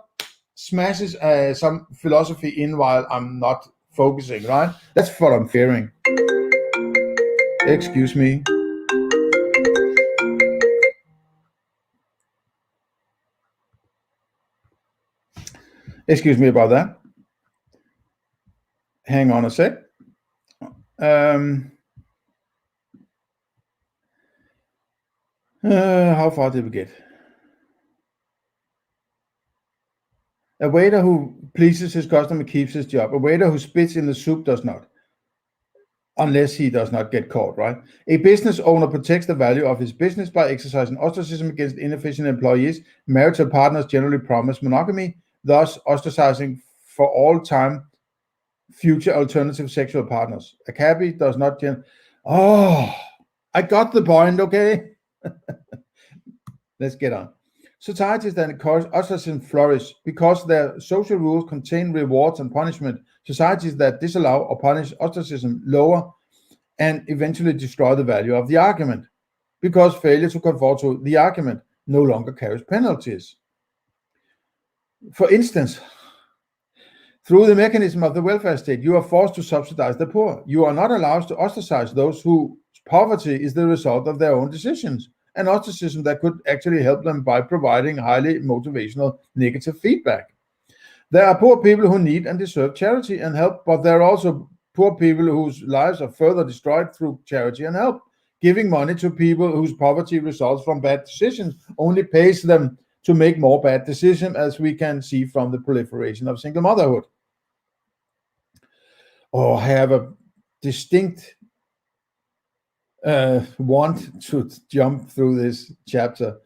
smashes some philosophy in while I'm not focusing, right? That's what I'm fearing. Excuse me. Excuse me about that. Hang on a sec. How far did we get? A waiter who pleases his customer keeps his job. A waiter who spits in the soup does not, unless he does not get caught, right? A business owner protects the value of his business by exercising ostracism against inefficient employees. Marital partners generally promise monogamy, thus ostracizing for all time future alternative sexual partners. A cabbie does not I got the point, okay? Let's get on. Societies that encourage ostracism flourish because their social rules contain rewards and punishment. Societies that disallow or punish ostracism lower and eventually destroy the value of the argument, because failure to conform to the argument no longer carries penalties. For instance, through the mechanism of the welfare state, you are forced to subsidize the poor. You are not allowed to ostracize those whose poverty is the result of their own decisions. An ostracism that could actually help them by providing highly motivational negative feedback. There are poor people who need and deserve charity and help, but there are also poor people whose lives are further destroyed through charity and help. Giving money to people whose poverty results from bad decisions only pays them to make more bad decisions, as we can see from the proliferation of single motherhood. I have a distinct want to jump through this chapter.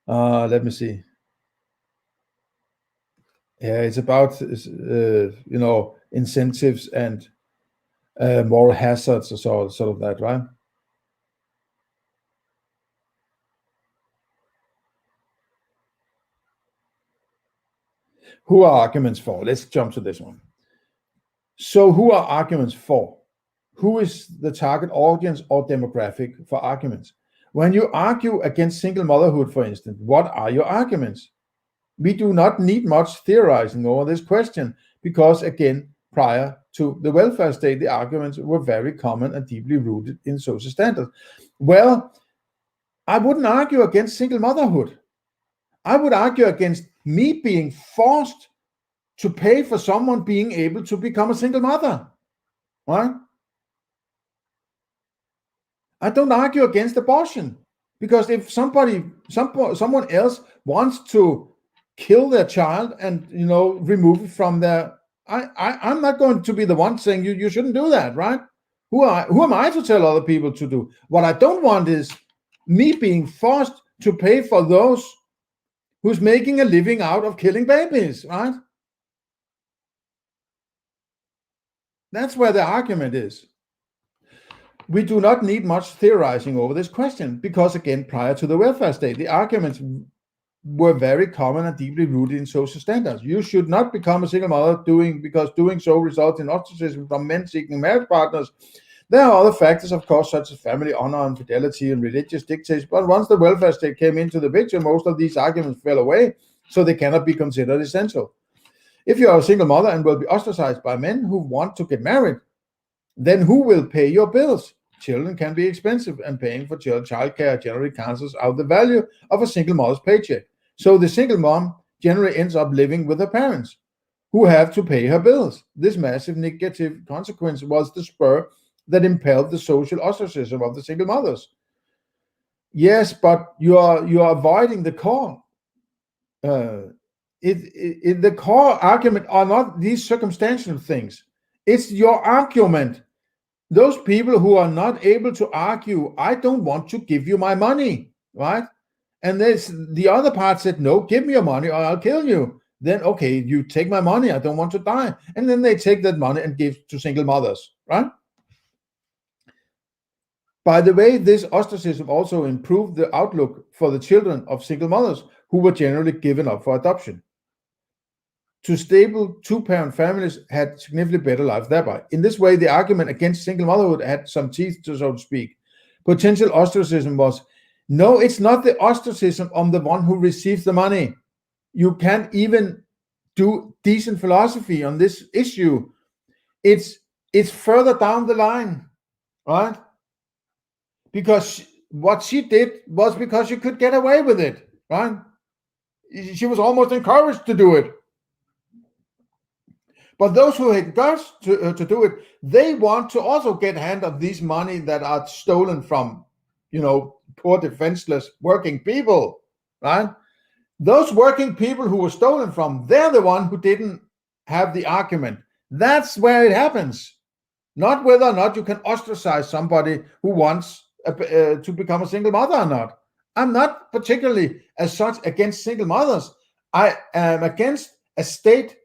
Let me see. Yeah, it's about incentives and moral hazards, or sort of that, right? Who are arguments for? Let's jump to this one. So who are arguments for? Who is the target audience or demographic for arguments? When you argue against single motherhood, for instance, what are your arguments? We do not need much theorizing over this question because, again, prior to the welfare state, the arguments were very common and deeply rooted in social standards. Well, I wouldn't argue against single motherhood. I would argue against me being forced to pay for someone being able to become a single mother, right? I don't argue against abortion, because if someone else wants to kill their child and remove it from their, I'm not going to be the one saying you shouldn't do that, right? Who am I to tell other people to do? What I don't want is me being forced to pay for those who's making a living out of killing babies, right? That's where the argument is. We do not need much theorizing over this question because, again, prior to the welfare state, the arguments were very common and deeply rooted in social standards. You should not become a single mother because doing so results in ostracism from men seeking marriage partners. There are other factors, of course, such as family honor and fidelity and religious dictates, but once the welfare state came into the picture, most of these arguments fell away, so they cannot be considered essential. If you are a single mother and will be ostracized by men who want to get married, then who will pay your bills? Children can be expensive, and paying for childcare generally cancels out the value of a single mother's paycheck. So the single mom generally ends up living with her parents, who have to pay her bills. This massive negative consequence was the spur that impelled the social ostracism of the single mothers. Yes, but you are avoiding the core. The core argument are not these circumstantial things. It's your argument. Those people who are not able to argue, I don't want to give you my money, right? And there's the other part said, no, give me your money or I'll kill you. Then, okay, you take my money, I don't want to die. And then they take that money and give to single mothers, right? By the way, this ostracism also improved the outlook for the children of single mothers who were generally given up for adoption. To stable two-parent families had significantly better lives thereby. In this way, the argument against single motherhood had some teeth, so to speak. Potential ostracism was, no, it's not the ostracism of the one who receives the money. You can't even do decent philosophy on this issue. It's further down the line, right? Because what she did was because she could get away with it, right? She was almost encouraged to do it. But those who had guts to do it, they want to also get hand of these money that are stolen from, poor defenseless working people, right? Those working people who were stolen from, they're the one who didn't have the argument. That's where it happens. Not whether or not you can ostracize somebody who wants to become a single mother or not. I'm not particularly as such against single mothers. I am against a state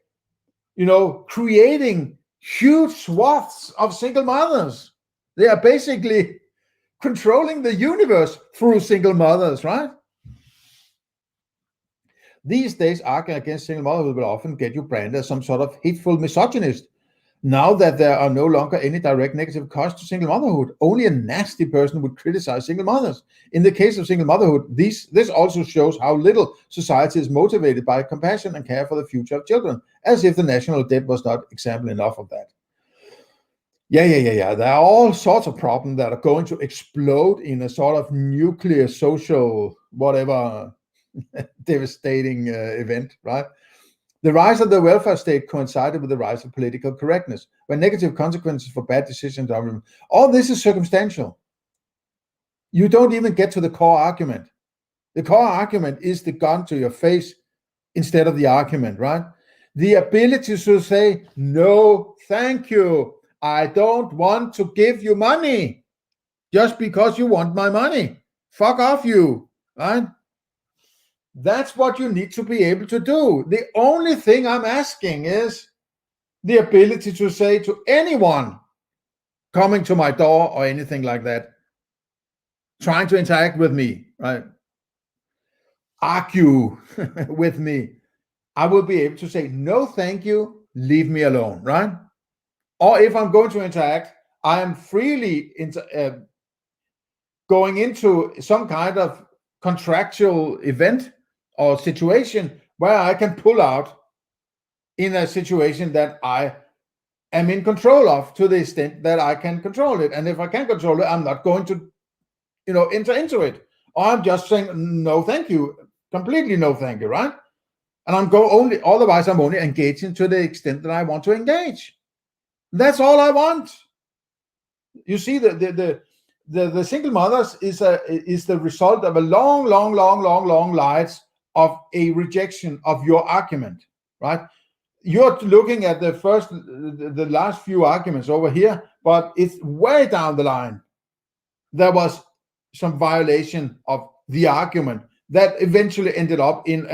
creating huge swaths of single mothers. They are basically controlling the universe through single mothers, right? These days, arguing against single motherhood will often get you branded as some sort of hateful misogynist. Now that there are no longer any direct negative costs to single motherhood, only a nasty person would criticize single mothers. In the case of single motherhood, this also shows how little society is motivated by compassion and care for the future of children, as if the national debt was not example enough of that. Yeah. There are all sorts of problems that are going to explode in a sort of nuclear social, whatever, devastating event, right? The rise of the welfare state coincided with the rise of political correctness, where negative consequences for bad decisions are removed. All this is circumstantial. You don't even get to the core argument. The core argument is the gun to your face instead of the argument, right? The ability to say, no, thank you. I don't want to give you money just because you want my money. Fuck off you, right? That's what you need to be able to do. The only thing I'm asking is the ability to say to anyone coming to my door or anything like that, trying to interact with me, right? Argue with me. I will be able to say, no, thank you, leave me alone, right? Or if I'm going to interact, I am freely going into some kind of contractual event or situation where I can pull out in a situation that I am in control of to the extent that I can control it. And if I can't control it, I'm not going to, enter into it. Or I'm just saying, no, thank you, completely no, thank you, right? And otherwise I'm only engaging to the extent that I want to engage. That's all I want. You see, the single mothers is the result of a long lives of a rejection of your argument, right? You're looking at the last few arguments over here, but it's way down the line. There was some violation of the argument that eventually ended up in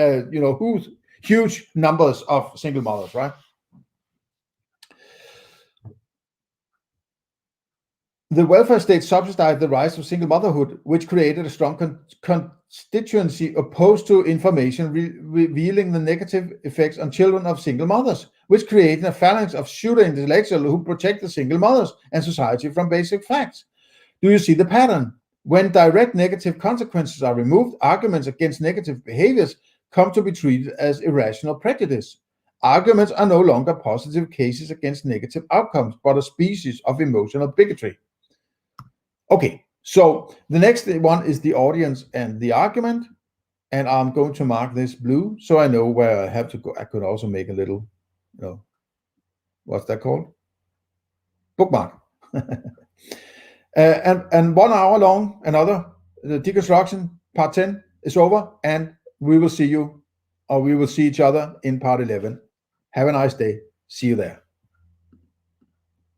huge numbers of single mothers, right? The welfare state subsidized the rise of single motherhood, which created a strong constituency opposed to information revealing the negative effects on children of single mothers, which created a phalanx of pseudo-intellectuals who protect the single mothers and society from basic facts. Do you see the pattern? When direct negative consequences are removed, arguments against negative behaviors come to be treated as irrational prejudice. Arguments are no longer positive cases against negative outcomes, but a species of emotional bigotry. Okay, so the next one is the audience and the argument, and I'm going to mark this blue so I know where I have to go. I could also make a little, what's that called? Bookmark. And 1 hour long, the deconstruction part 10 is over, and we will see each other in part 11. Have a nice day. See you there.